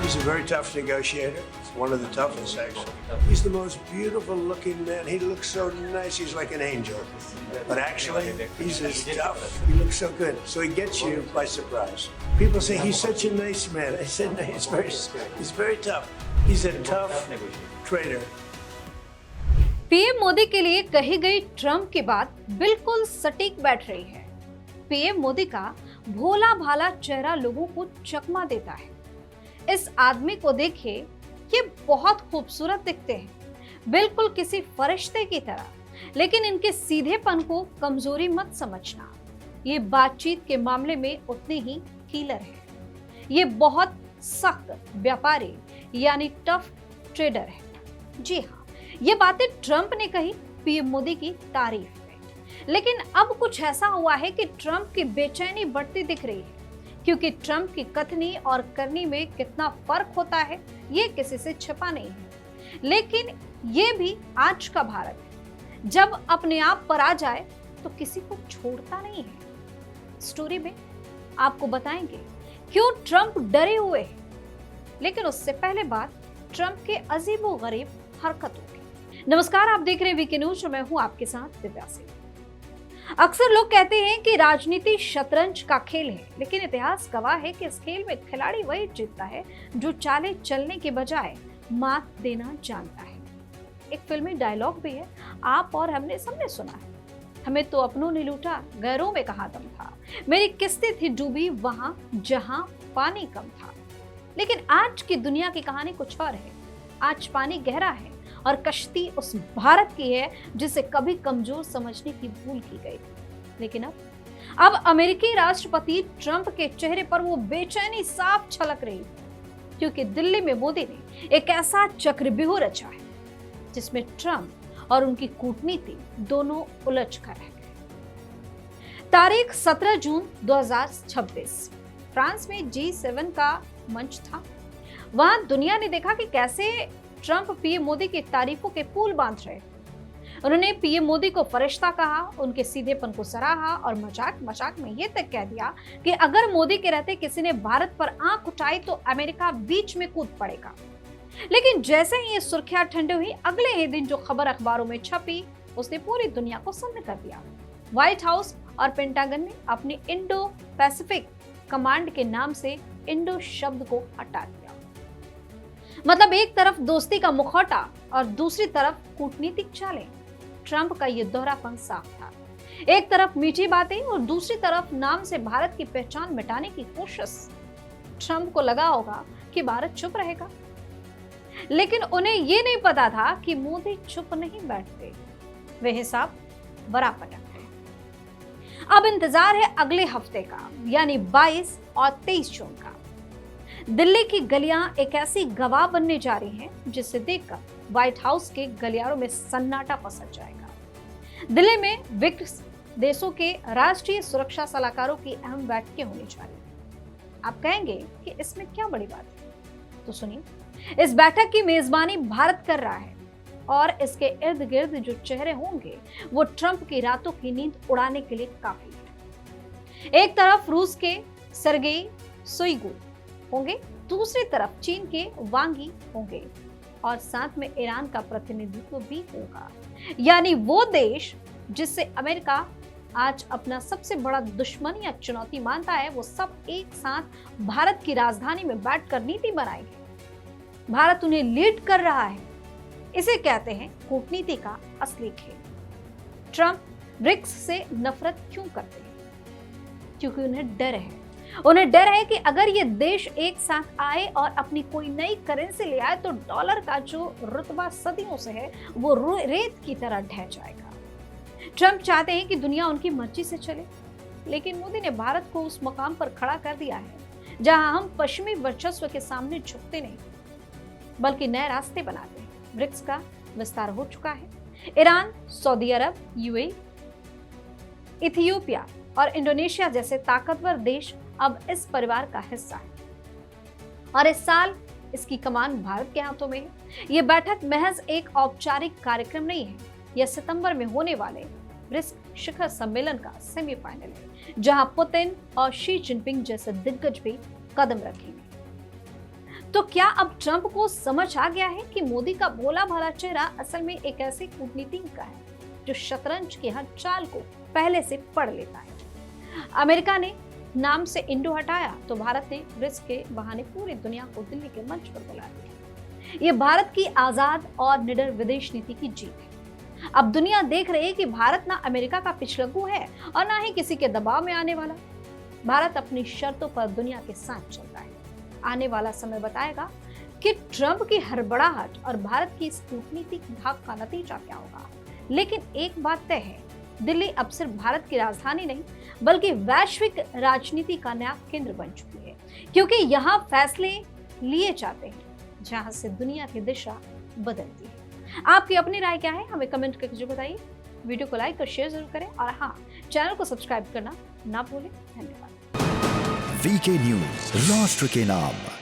He's a very tough negotiator. One of the toughest, actually. He's the most beautiful looking man. He looks so nice. He's like an angel. But actually, he's as tough. He looks so good. So he gets you by surprise. People say he's such a nice man. I said, no, he's very tough. He's a tough trader. PM Modi के लिए कही गई Trump की बात बिल्कुल सटीक बैठ रही है। पीएम मोदी का भोला भाला चेहरा लोगों को चकमा देता है। इस आदमी को देखिए, ये बहुत खूबसूरत दिखते हैं, बिल्कुल किसी फरिश्ते की तरह, लेकिन इनके सीधेपन को कमजोरी मत समझना। ये बातचीत के मामले में उतने ही कीलर है। ये बहुत सख्त व्यापारी यानी टफ ट्रेडर है। जी हाँ, ये बातें ट्रंप ने कही पीएम मोदी की तारीफ में। लेकिन अब कुछ ऐसा हुआ है कि ट्रंप की बेचैनी बढ़ती दिख रही है, क्योंकि ट्रंप की कथनी और करनी में कितना फर्क होता है ये किसी से छिपा नहीं है। लेकिन ये भी आज का भारत है, जब अपने आप पर आ जाए तो किसी को छोड़ता नहीं है। स्टोरी में आपको बताएंगे क्यों ट्रंप डरे हुए हैं, लेकिन उससे पहले बात ट्रंप के अजीबोगरीब हरकतों की। नमस्कार, आप देख रहे हैं वीके न्यूज और मैं हूं आपके साथ दिव्या सिंह। अक्सर लोग कहते हैं कि राजनीति शतरंज का खेल है, लेकिन इतिहास गवाह है कि इस खेल में खिलाड़ी वही जीतता है जो चालें चलने के बजाय मात देना जानता है। एक फिल्मी डायलॉग भी है, आप और हमने सबने सुना है, हमें तो अपनों ने लूटा, गैरों में कहाँ दम था, मेरी किस्तें थी डूबी वहां जहां पानी कम था। लेकिन आज की दुनिया की कहानी कुछ और है। आज पानी गहरा है और कश्ती उस भारत की है जिसे कभी कमजोर समझने की भूल की गई थी। लेकिन अब अमेरिकी राष्ट्रपति ट्रंप के चेहरे पर वो बेचैनी साफ छलक रही है, क्योंकि दिल्ली में मोदी ने एक ऐसा चक्रव्यूह रचा है जिसमें ट्रंप और उनकी कूटनीति दोनों उलझ कर रह गए। तारीख 17 जून 2026 फ्रांस में G7 का मंच था। वहां दुनिया ने देखा कि कैसे ट्रंप पीएम मोदी की तारीफों के पुल बांध रहे। उन्होंने पीएम मोदी को फरिश्ता कहा, उनके सीधेपन को सराहा और मजाक में यह तक कह दिया कि अगर मोदी के रहते किसी ने भारत पर आंख उठाई तो अमेरिका बीच में कूद पड़ेगा। लेकिन जैसे ही ये सुर्खियां ठंडी हुई, अगले ही दिन जो खबर अखबारों में छपी उसने पूरी दुनिया को सन्न कर दिया। व्हाइट हाउस और पेंटागन ने अपनी इंडो पैसिफिक कमांड के नाम से इंडो शब्द को हटा दिया। मतलब एक तरफ दोस्ती का मुखौटा और दूसरी तरफ कूटनीतिक चालें। ट्रंप का यह दोहरापन साफ था। एक तरफ मीठी बातें और दूसरी तरफ नाम से भारत की पहचान मिटाने की कोशिश। ट्रंप को लगा होगा कि भारत चुप रहेगा, लेकिन उन्हें यह नहीं पता था कि मोदी चुप नहीं बैठते, वे हिसाब बराबर रखते हैं। अब इंतजार है अगले हफ्ते का, यानी 22 और 23 जून का। दिल्ली की गलियां एक ऐसी गवाह बनने जा रही हैं जिसे देखकर व्हाइट हाउस के गलियारों में सन्नाटा पसर जाएगा। दिल्ली में ब्रिक्स देशों के राष्ट्रीय सुरक्षा सलाहकारों की अहम बैठकें होने जा रही हैं। आप कहेंगे कि इसमें क्या बड़ी बात है, तो सुनिए, इस बैठक की मेजबानी भारत कर रहा है और इसके इर्द गिर्द जो चेहरे होंगे वो ट्रंप की रातों की नींद उड़ाने के लिए काफी है। एक तरफ रूस के सर्गेई शोइगु होंगे, दूसरी तरफ चीन के वांग यी होंगे और साथ में ईरान का प्रतिनिधित्व भी होगा। यानी वो देश जिससे अमेरिका आज अपना सबसे बड़ा दुश्मन या चुनौती मानता है, वो सब एक साथ भारत की राजधानी में बैठकर नीति बनाएंगे। भारत उन्हें लीड कर रहा है। इसे कहते हैं कूटनीति का असली खेल। ट्रंप ब्रिक्स से नफरत क्यों करते हैं? क्योंकि उन्हें डर है। उन्हें डर है कि अगर ये देश एक साथ आए और अपनी कोई नई करेंसी ले आए तो डॉलर का जो रुतबा सदियों से है वो रेत की तरह ढह जाएगा। ट्रंप चाहते हैं कि दुनिया उनकी मर्जी से चले, लेकिन मोदी ने भारत को उस मुकाम पर खड़ा कर दिया है जहां हम पश्चिमी वर्चस्व के सामने झुकते नहीं, बल्कि नए रास्ते बनाते हैं। ब्रिक्स का विस्तार हो चुका है। ईरान, सऊदी अरब, यूएई, इथियोपिया और इंडोनेशिया जैसे ताकतवर देश अब इस परिवार का हिस्सा है और इस साल इसकी कमान भारत के हाथों में है। यह बैठक महज एक औपचारिक कार्यक्रम नहीं है, यह सितंबर में होने वाले ब्रिक्स शिखर सम्मेलन का सेमीफाइनल है, जहां पुतिन और शी जिनपिंग जैसे दिग्गज भी कदम रखेंगे। तो क्या अब ट्रंप को समझ आ गया है कि मोदी का भोला भाला चेहरा असल में एक ऐसे कूटनीतिज्ञ का है जो शतरंज की हर चाल को पहले से पढ़ लेता है। अमेरिका ने नाम से इंडो हटाया तो भारत ने रिस्क के बहाने पूरी दुनिया को दिल्ली के मंच पर बुला दिया। ये भारत की आजाद और निडर विदेश नीति की जीत है। अब दुनिया देख रही है कि भारत ना अमेरिका का पिछलग्गू है और ना ही किसी के दबाव में आने वाला। भारत अपनी शर्तों पर दुनिया के साथ चल रहा है। आने वाला समय बताएगा कि ट्रंप की हड़बड़ाहट और भारत की इस कूटनीतिक धाक का नतीजा क्या होगा। लेकिन एक बात तय है, दिल्ली अब सिर्फ भारत की राजधानी नहीं बल्कि वैश्विक राजनीति का नया केंद्र बन चुकी है, क्योंकि यहाँ फैसले लिए जाते हैं जहां से दुनिया की दिशा बदलती है। आपकी अपनी राय क्या है, हमें कमेंट करके जरूर बताइए। वीडियो को लाइक और शेयर जरूर करें और हाँ, चैनल को सब्सक्राइब करना ना भूलें। धन्यवाद। वीके न्यूज, राष्ट्र के नाम।